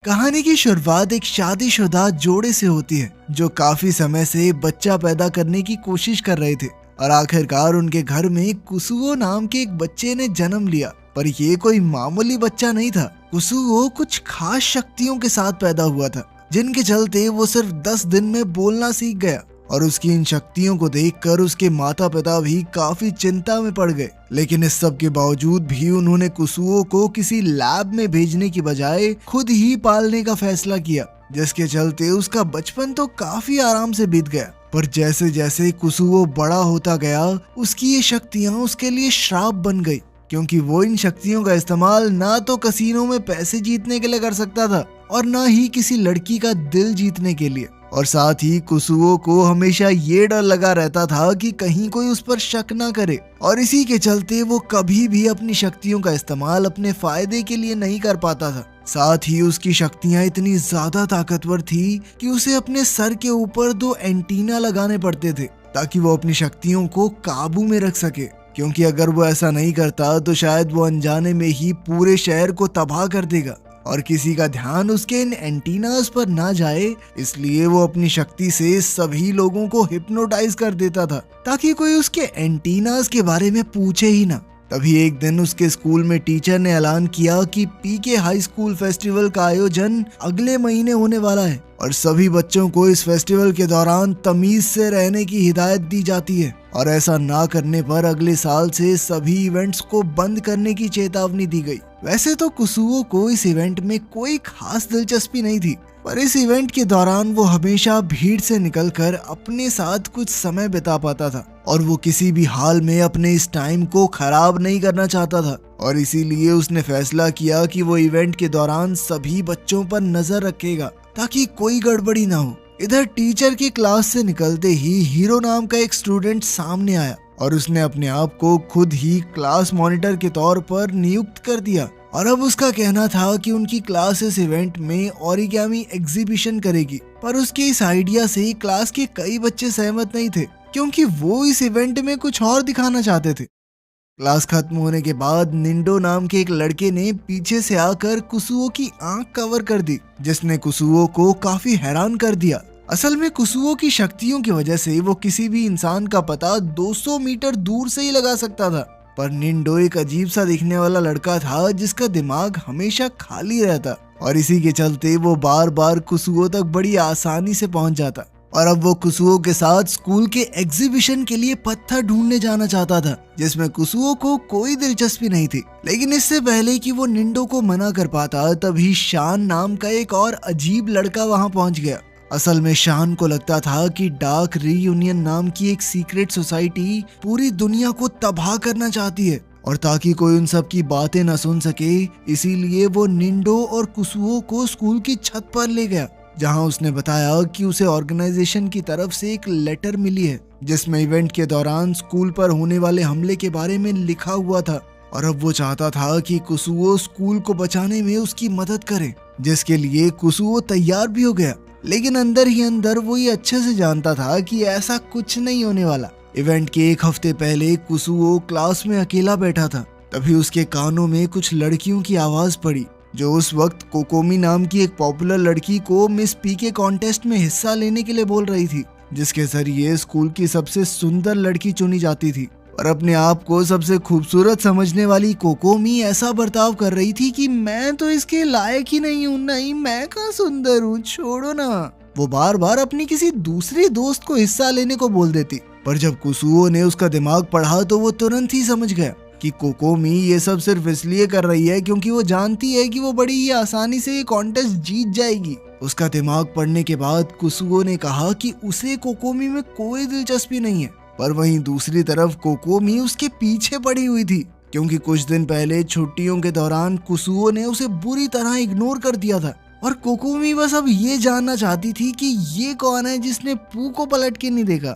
कहानी की शुरुआत एक शादीशुदा जोड़े से होती है जो काफी समय से बच्चा पैदा करने की कोशिश कर रहे थे और आखिरकार उनके घर में कुसुओ नाम के एक बच्चे ने जन्म लिया। पर ये कोई मामूली बच्चा नहीं था। कुसुओ कुछ खास शक्तियों के साथ पैदा हुआ था जिनके चलते वो सिर्फ 10 दिन में बोलना सीख गया और उसकी इन शक्तियों को देखकर उसके माता पिता भी काफी चिंता में पड़ गए। लेकिन इस सब के बावजूद भी उन्होंने कुसुओ को किसी लैब में भेजने की बजाय खुद ही पालने का फैसला किया, जिसके चलते उसका बचपन तो काफी आराम से बीत गया। पर जैसे जैसे कुसुओ बड़ा होता गया उसकी ये शक्तियाँ उसके लिए श्राप बन गई, क्योंकि वो इन शक्तियों का इस्तेमाल ना तो कसीनो में पैसे जीतने के लिए कर सकता था और ना ही किसी लड़की का दिल जीतने के लिए। और साथ ही कुसुओ को हमेशा ये डर लगा रहता था कि कहीं कोई उस पर शक ना करे और इसी के चलते वो कभी भी अपनी शक्तियों का इस्तेमाल अपने फायदे के लिए नहीं कर पाता था। साथ ही उसकी शक्तियाँ इतनी ज्यादा ताकतवर थी कि उसे अपने सर के ऊपर 2 एंटीना लगाने पड़ते थे ताकि वो अपनी शक्तियों को काबू में रख सके, क्योंकि अगर वो ऐसा नहीं करता तो शायद वो अनजाने में ही पूरे शहर को तबाह कर देगा और किसी का ध्यान उसके इन एंटीनास पर ना जाए। इसलिए वो अपनी शक्ति से सभी लोगों को हिप्नोटाइज कर देता था ताकि कोई उसके एंटीनास के बारे में पूछे ही ना। तभी एक दिन उसके स्कूल में टीचर ने ऐलान किया कि पीके हाई स्कूल फेस्टिवल का आयोजन अगले महीने होने वाला है और सभी बच्चों को इस फेस्टिवल के दौरान तमीज से रहने की हिदायत दी जाती है और ऐसा ना करने पर अगले साल से सभी इवेंट्स को बंद करने की चेतावनी दी गई। वैसे तो कुसुओ को इस इवेंट में कोई खास दिलचस्पी नहीं थी, पर इस इवेंट के दौरान वो हमेशा भीड़ से निकलकर अपने साथ कुछ समय बिता पाता था और वो किसी भी हाल में अपने इस टाइम को खराब नहीं करना चाहता था और इसीलिए उसने फैसला किया कि वो इवेंट के दौरान सभी बच्चों पर नजर रखेगा ताकि कोई गड़बड़ी ना हो। इधर टीचर की क्लास से निकलते ही हीरो नाम का एक स्टूडेंट सामने आया और उसने अपने आप को खुद ही क्लास मॉनिटर के तौर पर नियुक्त कर दिया और अब उसका कहना था कि उनकी क्लास इस इवेंट में ओरिगामी एग्जीबिशन करेगी। पर उसके इस आइडिया से क्लास के कई बच्चे सहमत नहीं थे, क्योंकि वो इस इवेंट में कुछ और दिखाना चाहते थे। क्लास खत्म होने के बाद निंडो नाम के एक लड़के ने पीछे से आकर कुसुओ की आंख कवर कर दी, जिसने कुसुओ को काफी हैरान कर दिया। असल में कुसुओ की शक्तियों की वजह से वो किसी भी इंसान का पता 200 मीटर दूर से ही लगा सकता था। पर निंडो एक अजीब सा दिखने वाला लड़का था जिसका दिमाग हमेशा खाली रहता और इसी के चलते वो बार बार कुसुओ तक बड़ी आसानी से पहुंच जाता। और अब वो कुसुओ के साथ स्कूल के एग्जीबिशन के लिए पत्थर ढूंढने जाना चाहता था, जिसमें कुसुओ को कोई दिलचस्पी नहीं थी। लेकिन इससे पहले कि वो निंडो को मना कर पाता तभी शान नाम का एक और अजीब लड़का वहां पहुंच गया। असल में शान को लगता था कि डार्क रीयूनियन नाम की एक सीक्रेट सोसाइटी पूरी दुनिया को तबाह करना चाहती है और ताकि कोई उन सब की बातें न सुन सके, इसीलिए वो निंडो और कुसुओ को स्कूल की छत पर ले गया, जहां उसने बताया कि उसे ऑर्गेनाइजेशन की तरफ से एक लेटर मिली है जिसमें इवेंट के दौरान स्कूल पर होने वाले हमले के बारे में लिखा हुआ था और अब वो चाहता था कि कुसुओ स्कूल को बचाने में उसकी मदद करे, जिसके लिए कुसुओ तैयार भी हो गया। लेकिन अंदर ही अंदर वो ये अच्छे से जानता था कि ऐसा कुछ नहीं होने वाला। इवेंट के एक हफ्ते पहले कुसुओ क्लास में अकेला बैठा था, तभी उसके कानों में कुछ लड़कियों की आवाज पड़ी जो उस वक्त कोकोमी नाम की एक पॉपुलर लड़की को मिस पी के कॉन्टेस्ट में हिस्सा लेने के लिए बोल रही थी, जिसके जरिए स्कूल की सबसे सुंदर लड़की चुनी जाती थी। और अपने आप को सबसे खूबसूरत समझने वाली कोकोमी ऐसा बर्ताव कर रही थी कि मैं तो इसके लायक ही नहीं हूँ, नहीं मैं कहाँ सुंदर हूँ, छोड़ो ना। वो बार बार अपनी किसी दूसरी दोस्त को हिस्सा लेने को बोल देती, पर जब कुसुओ ने उसका दिमाग पढ़ा तो वो तुरंत ही समझ गया कि कोकोमी ये सब सिर्फ इसलिए कर रही है क्योंकि वो जानती है कि वो बड़ी ही आसानी से ये कॉन्टेस्ट जीत जाएगी। उसका दिमाग पढ़ने के बाद कुसुओ ने कहा कि उसे कोकोमी में कोई दिलचस्पी नहीं है, पर वहीं दूसरी तरफ कोकोमी उसके पीछे पड़ी हुई थी, क्योंकि कुछ दिन पहले छुट्टियों के दौरान कुसुओ ने उसे बुरी तरह इग्नोर कर दिया था और कोकोमी बस अब ये जानना चाहती थी कि ये कौन है जिसने पू को पलट के नहीं देखा।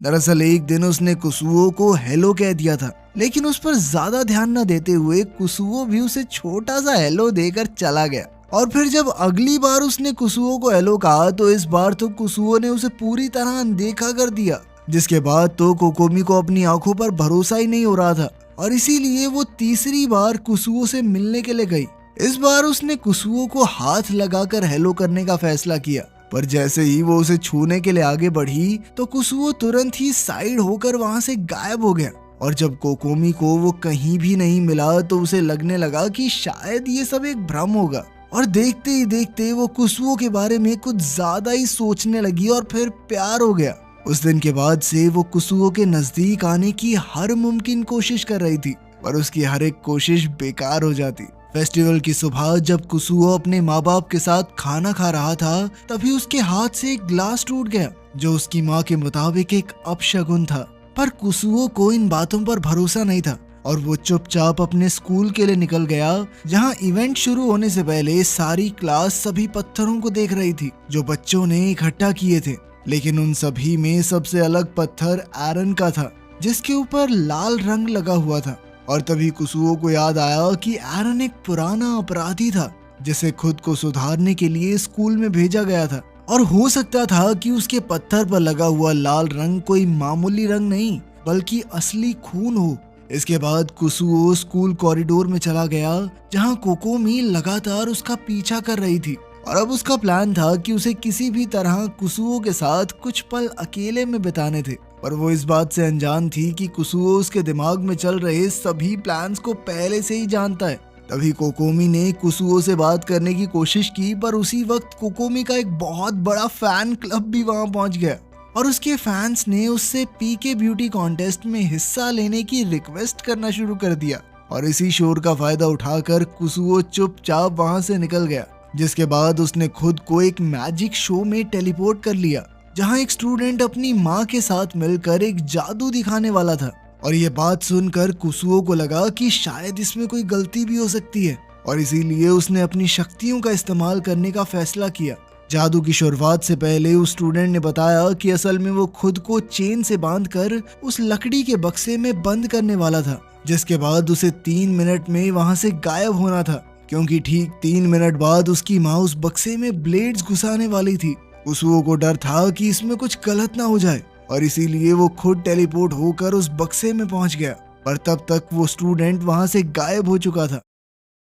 दरअसल एक दिन उसने कुसुओ को हेलो कह दिया था, लेकिन उस पर ज्यादा ध्यान न देते हुए कुसुओ भी उसे छोटा सा हेलो देकर चला गया। और फिर जब अगली बार उसने कुसुओ को हेलो कहा तो इस बार तो कुसुओ ने उसे पूरी तरह अनदेखा कर दिया, जिसके बाद तो कोकोमी को अपनी आंखों पर भरोसा ही नहीं हो रहा था और इसीलिए वो तीसरी बार कुसुओ से मिलने के लिए गई। इस बार उसने कुसुओ को हाथ लगाकर हेलो करने का फैसला किया, पर जैसे ही वो उसे छूने के लिए आगे बढ़ी तो कुसुओ तुरंत ही साइड होकर वहां से गायब हो गया। और जब कोकोमी को वो कहीं भी नहीं मिला तो उसे लगने लगा कि शायद ये सब एक भ्रम होगा। और देखते ही देखते वो कुसुओ के बारे में कुछ ज्यादा ही सोचने लगी और फिर प्यार हो गया। उस दिन के बाद से वो कुसुओ के नजदीक आने की हर मुमकिन कोशिश कर रही थी, पर उसकी हर एक कोशिश बेकार हो जाती। फेस्टिवल की सुबह जब कुसुओ अपने माँ बाप के साथ खाना खा रहा था, तभी उसके हाथ से एक ग्लास टूट गया, जो उसकी माँ के मुताबिक एक अपशगुन था। पर कुसुओ को इन बातों पर भरोसा नहीं था और वो चुपचाप अपने स्कूल के लिए निकल गया, जहाँ इवेंट शुरू होने से पहले सारी क्लास सभी पत्थरों को देख रही थी जो बच्चों ने इकट्ठा किए थे। लेकिन उन सभी में सबसे अलग पत्थर एरन का था, जिसके ऊपर लाल रंग लगा हुआ था। और तभी कुसुओ को याद आया कि एरन एक पुराना अपराधी था, जिसे खुद को सुधारने के लिए स्कूल में भेजा गया था। और हो सकता था कि उसके पत्थर पर लगा हुआ लाल रंग कोई मामूली रंग नहीं, बल्कि असली खून हो। इसके बाद कुसुओ स्कूल कॉरिडोर में चला गया, जहां कोकोमी लगातार उसका पीछा कर रही थी। और अब उसका प्लान था कि उसे किसी भी तरह कुसुओ के साथ कुछ पल अकेले में बिताने थे। पर वो इस बात से अनजान थी कि कुसुओ उसके दिमाग में चल रहे सभी प्लान्स को पहले से ही जानता है। तभी कोकोमी ने कुसुओ से बात करने की कोशिश की, पर उसी वक्त कोकोमी का एक बहुत बड़ा फैन क्लब भी वहां पहुंच गया और उसके फैंस ने उससे पीके ब्यूटी कॉन्टेस्ट में हिस्सा लेने की रिक्वेस्ट करना शुरू कर दिया। और इसी शोर का फायदा उठाकर कुसुओ चुपचाप वहां से निकल गया, जिसके बाद उसने खुद को एक मैजिक शो में टेलीपोर्ट कर लिया, जहां एक स्टूडेंट अपनी माँ के साथ मिलकर एक जादू दिखाने वाला था। और ये बात सुनकर कुसुओ को लगा कि शायद इसमें कोई गलती भी हो सकती है, और इसीलिए उसने अपनी शक्तियों का इस्तेमाल करने का फैसला किया। जादू की शुरुआत से पहले उस स्टूडेंट ने बताया कि असल में वो खुद को चेन से बांधकर उस लकड़ी के बक्से में बंद करने वाला था, जिसके बाद उसे 3 मिनट में वहां से गायब होना था, क्योंकि ठीक 3 मिनट बाद उसकी माँ उस बक्से में ब्लेड्स घुसाने वाली थी। कुसुओ को डर था कि इसमें कुछ गलत ना हो जाए, और इसीलिए वो खुद टेलीपोर्ट होकर उस बक्से में पहुंच गया। पर तब तक वो स्टूडेंट वहां से गायब हो चुका था।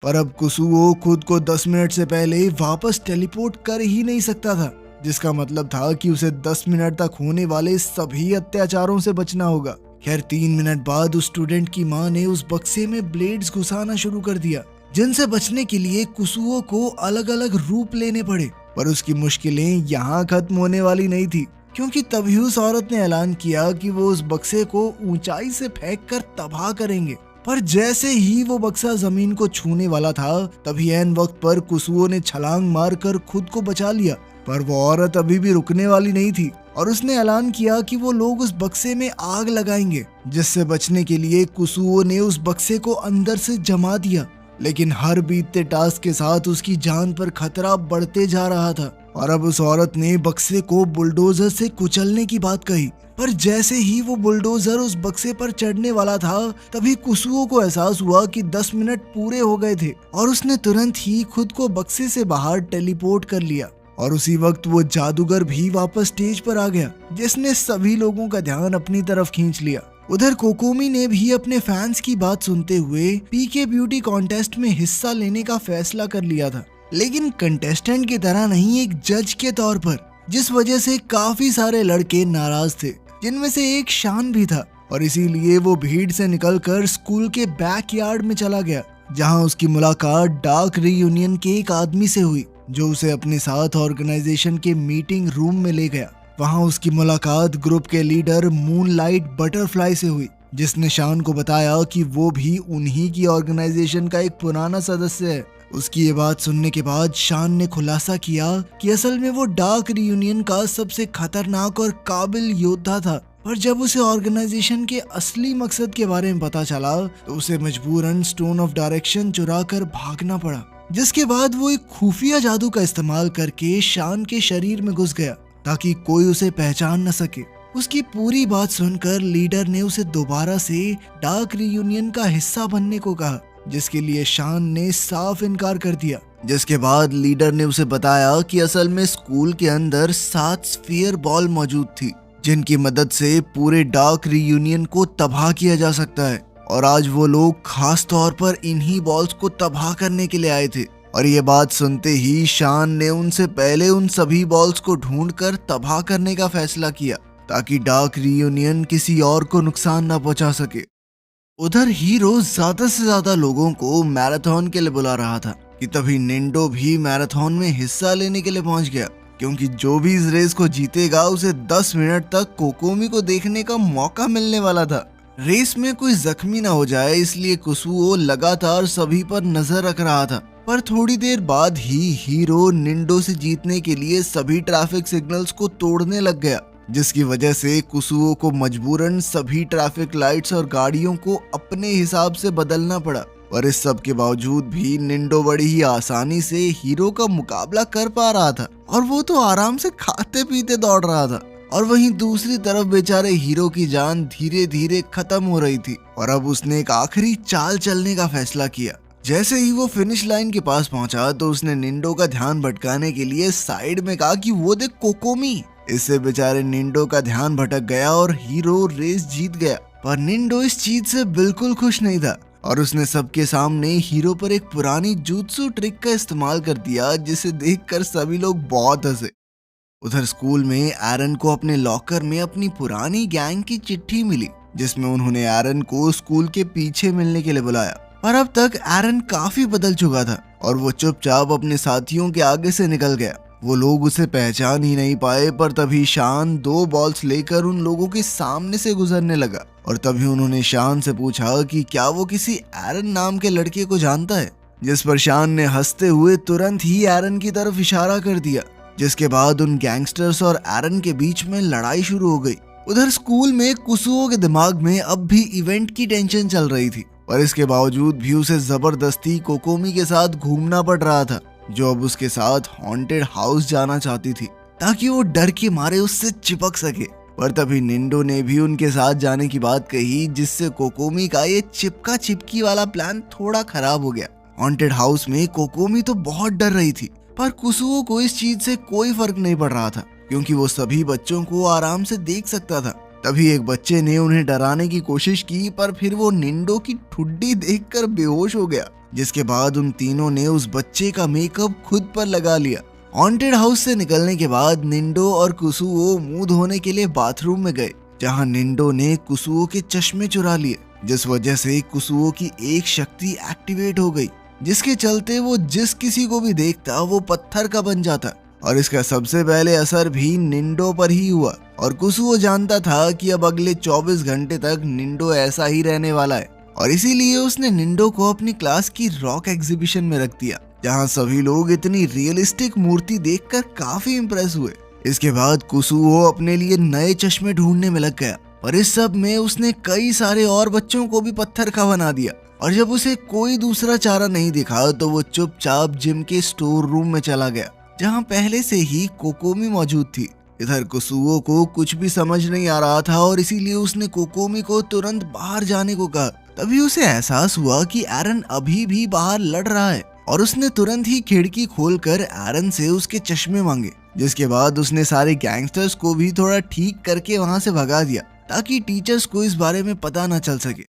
पर अब कुसुओ खुद को 10 मिनट से पहले वापस टेलीपोर्ट कर ही नहीं सकता था, जिसका मतलब था कि उसे 10 मिनट तक होने वाले सभी अत्याचारों से बचना होगा। खैर 3 मिनट बाद उस स्टूडेंट की माँ ने उस बक्से में ब्लेड्स घुसाना शुरू कर दिया, जिनसे बचने के लिए कुसुओ को अलग अलग रूप लेने पड़े। पर उसकी मुश्किलें यहाँ खत्म होने वाली नहीं थी, क्योंकि तभी उस औरत ने ऐलान किया कि वो उस बक्से को ऊंचाई से फेंक कर तबाह करेंगे। पर जैसे ही वो बक्सा जमीन को छूने वाला था, तभी ऐन वक्त पर कुसुओ ने छलांग मारकर खुद को बचा लिया। पर वो औरत अभी भी रुकने वाली नहीं थी और उसने ऐलान किया कि वो लोग उस बक्से में आग लगाएंगे, जिससे बचने के लिए कुसुओ ने उस बक्से को अंदर से जमा दिया। लेकिन हर बीतते टास्क के साथ उसकी जान पर खतरा बढ़ते जा रहा था और अब उस औरत ने बक्से को बुलडोजर से कुचलने की बात कही। पर जैसे ही वो बुलडोजर उस बक्से पर चढ़ने वाला था, तभी कुसुओ को एहसास हुआ कि 10 मिनट पूरे हो गए थे और उसने तुरंत ही खुद को बक्से से बाहर टेलीपोर्ट कर लिया। और उसी वक्त वो जादूगर भी वापस स्टेज पर आ गया, जिसने सभी लोगों का ध्यान अपनी तरफ खींच लिया। उधर कोकोमी ने भी अपने फैंस की बात सुनते हुए पीके ब्यूटी कॉन्टेस्ट में हिस्सा लेने का फैसला कर लिया था, लेकिन कंटेस्टेंट की तरह नहीं, एक जज के तौर पर, जिस वजह से काफी सारे लड़के नाराज थे, जिनमें से एक शान भी था। और इसीलिए वो भीड़ से निकलकर स्कूल के बैकयार्ड में चला गया, जहां उसकी मुलाकात डार्क रीयूनियन के एक आदमी से हुई, जो उसे अपने साथ ऑर्गेनाइजेशन के मीटिंग रूम में ले गया। वहां उसकी मुलाकात ग्रुप के लीडर मूनलाइट बटरफ्लाई से हुई, जिसने शान को बताया कि वो भी उन्हीं की ऑर्गेनाइजेशन का एक पुराना सदस्य है। उसकी ये बात सुनने के बाद शान ने खुलासा किया कि असल में वो डार्क रीयूनियन का सबसे खतरनाक और काबिल योद्धा था। पर जब उसे ऑर्गेनाइजेशन के असली मकसद के बारे में पता चला, तो उसे मजबूरन स्टोन ऑफ डायरेक्शन चुरा कर भागना पड़ा, जिसके बाद वो एक खुफिया जादू का इस्तेमाल करके शान के शरीर में घुस गया ताकि कोई उसे पहचान न सके। उसकी पूरी बात सुनकर लीडर ने उसे दोबारा से डार्क रीयूनियन का हिस्सा बनने को कहा, जिसके लिए शान ने साफ इनकार कर दिया। जिसके बाद लीडर ने उसे बताया कि असल में स्कूल के अंदर 7 स्फीयर बॉल मौजूद थी, जिनकी मदद से पूरे डार्क रीयूनियन को तबाह किया जा सकता है। और आज वो लोग खास तौर पर इन्हीं बॉल्स को तबाह करने के लिए आए थे। और ये बात सुनते ही शान ने उनसे पहले उन सभी बॉल्स को ढूंढकर तबाह करने का फैसला किया ताकि डार्क रियूनियन किसी और को नुकसान न पहुंचा सके। उधर हीरो ज्यादा से ज्यादा लोगों को मैराथन के लिए बुला रहा था कि तभी निंडो भी मैराथन में हिस्सा लेने के लिए पहुंच गया, क्योंकि जो भी इस रेस को जीतेगा उसे 10 मिनट तक कोकोमी को देखने का मौका मिलने वाला था। रेस में कोई जख्मी ना हो जाए इसलिए कुसुओ लगातार सभी पर नजर रख रहा था। पर थोड़ी देर बाद ही हीरो निंडो से जीतने के लिए सभी ट्रैफिक सिग्नल्स को तोड़ने लग गया, जिसकी वजह से कुसुओ को मजबूरन सभी ट्रैफिक लाइट्स और गाड़ियों को अपने हिसाब से बदलना पड़ा। और इस सब के बावजूद भी निंडो बड़ी ही आसानी से हीरो का मुकाबला कर पा रहा था और वो तो आराम से खाते पीते दौड़ रहा था। और वहीं दूसरी तरफ बेचारे हीरो की जान धीरे धीरे खत्म हो रही थी और अब उसने एक आखिरी चाल चलने का फैसला किया। जैसे ही वो फिनिश लाइन के पास पहुंचा तो उसने निंडो का ध्यान भटकाने के लिए साइड में कहा कि वो देख कोकोमी। इससे बेचारे निंडो का ध्यान भटक गया और हीरो रेस जीत गया। पर निंडो इस चीज से बिल्कुल खुश नहीं था और उसने सबके सामने हीरो पर एक पुरानी जुत्सु ट्रिक का इस्तेमाल कर दिया, जिसे देखकर सभी लोग बहुत हंसे। उधर स्कूल में एरन को अपने लॉकर में अपनी पुरानी गैंग की चिट्ठी मिली, जिसमें उन्होंने एरन को स्कूल के पीछे मिलने के लिए बुलाया। पर अब तक एरन काफी बदल चुका था और वो चुपचाप अपने साथियों के आगे से निकल गया। वो लोग उसे पहचान ही नहीं पाए। पर तभी शान 2 बॉल्स लेकर उन लोगों के सामने से गुजरने लगा और तभी उन्होंने शान से पूछा कि क्या वो किसी एरन नाम के लड़के को जानता है, जिस पर शान ने हंसते हुए तुरंत ही एरन की तरफ इशारा कर दिया, जिसके बाद उन गैंगस्टर्स और एरन के बीच में लड़ाई शुरू हो गई। उधर स्कूल में कुसुओ के दिमाग में अब भी इवेंट की टेंशन चल रही थी, पर इसके बावजूद भी उसे जबरदस्ती कोकोमी के साथ घूमना पड़ रहा था, जो अब उसके साथ हॉन्टेड हाउस जाना चाहती थी ताकि वो डर के मारे उससे चिपक सके। पर तभी निंडो ने भी उनके साथ जाने की बात कही, जिससे कोकोमी का ये चिपका चिपकी वाला प्लान थोड़ा खराब हो गया। हॉन्टेड हाउस में कोकोमी तो बहुत डर रही थी, पर कुसुओ को इस चीज से कोई फर्क नहीं पड़ रहा था, क्योंकि वो सभी बच्चों को आराम से देख सकता था। तभी एक बच्चे ने उन्हें डराने की कोशिश की, पर फिर वो निंडो की ठुड्डी देखकर बेहोश हो गया, जिसके बाद उन तीनों ने उस बच्चे का मेकअप खुद पर लगा लिया। हॉन्टेड हाउस से निकलने के बाद निंडो और कुसुओ मुंह धोने के लिए बाथरूम में गए, जहां निंडो ने कुसुओ के चश्मे चुरा लिए, जिस वजह से कुसुओ की एक शक्ति एक्टिवेट हो गई, जिसके चलते वो जिस किसी को भी देखता वो पत्थर का बन जाता। और इसका सबसे पहले असर भी निंडो पर ही हुआ और कुसुओ जानता था कि अब अगले 24 घंटे तक निंडो ऐसा ही रहने वाला है, और इसीलिए उसने निंडो को अपनी क्लास की रॉक एग्जीबिशन में रख दिया, जहां सभी लोग इतनी रियलिस्टिक मूर्ति देखकर काफी इम्प्रेस हुए। इसके बाद कुसुओ अपने लिए नए चश्मे ढूंढने में लग गया, और इस सब में उसने कई सारे और बच्चों को भी पत्थर का बना दिया। और जब उसे कोई दूसरा चारा नहीं दिखा तो वो चुपचाप जिम के स्टोर रूम में चला गया, जहां पहले से ही कोकोमी मौजूद थी। इधर कुसुओ को कुछ भी समझ नहीं आ रहा था और इसीलिए उसने कोकोमी को तुरंत बाहर जाने को कहा। तभी उसे एहसास हुआ कि एरन अभी भी बाहर लड़ रहा है, और उसने तुरंत ही खिड़की खोलकर एरन से उसके चश्मे मांगे, जिसके बाद उसने सारे गैंगस्टर्स को भी थोड़ा ठीक करके वहां से भगा दिया, ताकि टीचर्स को इस बारे में पता न चल सके।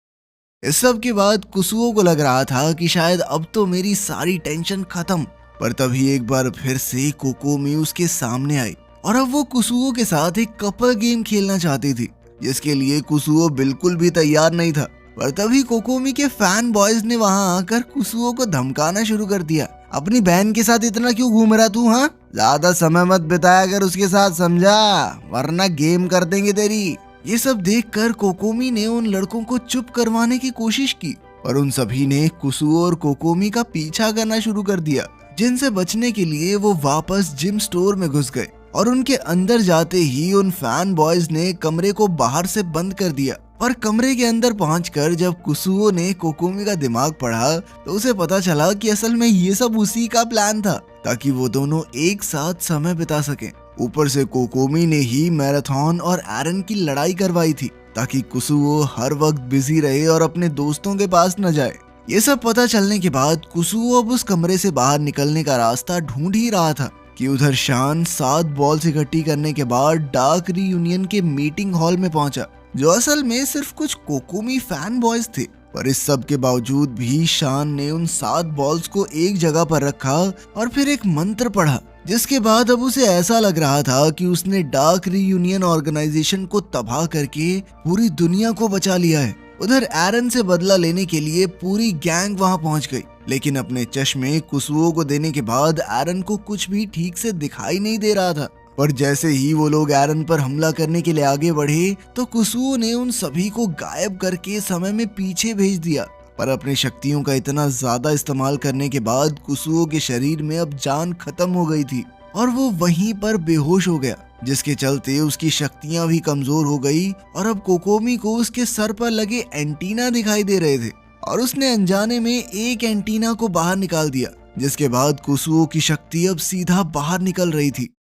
इस सब के बाद कुसुओ को लग रहा था कि शायद अब तो मेरी सारी टेंशन खत्म। पर तभी एक बार फिर से कोकोमी उसके सामने आई, और अब वो कुसुओ के साथ एक कपल गेम खेलना चाहती थी, जिसके लिए कुसुओ बिल्कुल भी तैयार नहीं था। पर तभी कोकोमी के फैन बॉयज ने वहां आकर कुसुओ को धमकाना शुरू कर दिया। अपनी बहन के साथ इतना क्यों घूम रहा तू? हाँ, ज्यादा समय मत बिताया कर उसके साथ, समझा, वरना गेम कर देंगे तेरी। ये सब देखकर कोकोमी ने उन लड़कों को चुप करवाने की कोशिश की, और उन सभी ने कुसुओ और कोकोमी का पीछा करना शुरू कर दिया, जिनसे बचने के लिए वो वापस जिम स्टोर में घुस गए। और उनके अंदर जाते ही उन फैन बॉयज ने कमरे को बाहर से बंद कर दिया। और कमरे के अंदर पहुंचकर जब कुसुओ ने कोकोमी का दिमाग पढ़ा तो उसे पता चला कि असल में ये सब उसी का प्लान था, ताकि वो दोनों एक साथ समय बिता सकें। ऊपर से कोकोमी ने ही मैराथन और एरन की लड़ाई करवाई थी, ताकि कुसुओ हर वक्त बिजी रहे और अपने दोस्तों के पास न जाए। ये सब पता चलने के बाद कुसुओ अब उस कमरे से बाहर निकलने का रास्ता ढूंढ ही रहा था कि उधर शान 7 बॉल्स इकट्ठी करने के बाद डार्क रीयूनियन के मीटिंग हॉल में पहुंचा, जो असल में सिर्फ कुछ कोकोमी फैन बॉयज थे। पर इस सब के बावजूद भी शान ने उन 7 बॉल्स को एक जगह पर रखा और फिर एक मंत्र पढ़ा, जिसके बाद अब उसे ऐसा लग रहा था कि उसने डार्क रीयूनियन ऑर्गेनाइजेशन को तबाह करके पूरी दुनिया को बचा लिया है। उधर एरन से बदला लेने के लिए पूरी गैंग वहां पहुंच गई, लेकिन अपने चश्मे कुसुओ को देने के बाद एरन को कुछ भी ठीक से दिखाई नहीं दे रहा था। पर जैसे ही वो लोग एरन पर हमला करने के लिए आगे बढ़े तो कुसुओ ने उन सभी को गायब करके समय में पीछे भेज दिया। पर अपनी शक्तियों का इतना ज्यादा इस्तेमाल करने के बाद कुसुओ के शरीर में अब जान खत्म हो गई थी और वो वहीं पर बेहोश हो गया, जिसके चलते उसकी शक्तियां भी कमजोर हो गई और अब कोकोमी को उसके सर पर लगे एंटीना दिखाई दे रहे थे और उसने अनजाने में एक एंटीना को बाहर निकाल दिया, जिसके बाद कुसुओ की शक्ति अब सीधा बाहर निकल रही थी,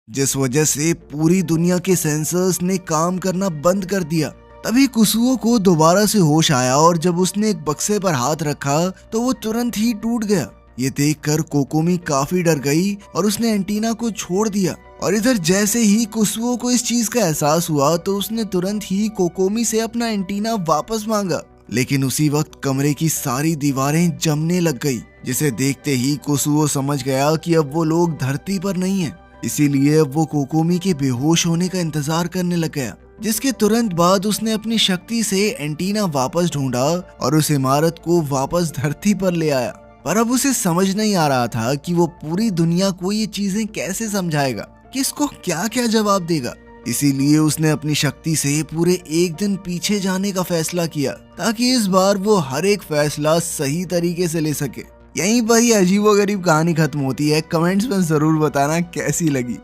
जिस वजह से पूरी दुनिया के सेंसर्स ने काम करना बंद कर दिया। तभी कुसुओ को दोबारा से होश आया और जब उसने एक बक्से पर हाथ रखा तो वो तुरंत ही टूट गया। ये देखकर कोकोमी काफी डर गई और उसने एंटीना को छोड़ दिया। और इधर जैसे ही कुसुओ को इस चीज का एहसास हुआ तो उसने तुरंत ही कोकोमी से अपना एंटीना वापस मांगा, लेकिन उसी वक्त कमरे की सारी दीवारें जमने लग गई, जिसे देखते ही कुसुओ समझ गया कि अब वो लोग धरती पर नहीं है। इसीलिए अब वो कोकोमी के बेहोश होने का इंतजार करने लग गया, जिसके तुरंत बाद उसने अपनी शक्ति से एंटीना वापस ढूंढा और उस इमारत को वापस धरती पर ले आया। पर अब उसे समझ नहीं आ रहा था कि वो पूरी दुनिया को ये चीजें कैसे समझाएगा, किसको क्या क्या जवाब देगा। इसीलिए उसने अपनी शक्ति से पूरे एक दिन पीछे जाने का फैसला किया, ताकि इस बार वो हर एक फैसला सही तरीके से ले सके। यहीं पर ही अजीबोगरीब कहानी खत्म होती है। कमेंट्स में जरूर बताना कैसी लगी।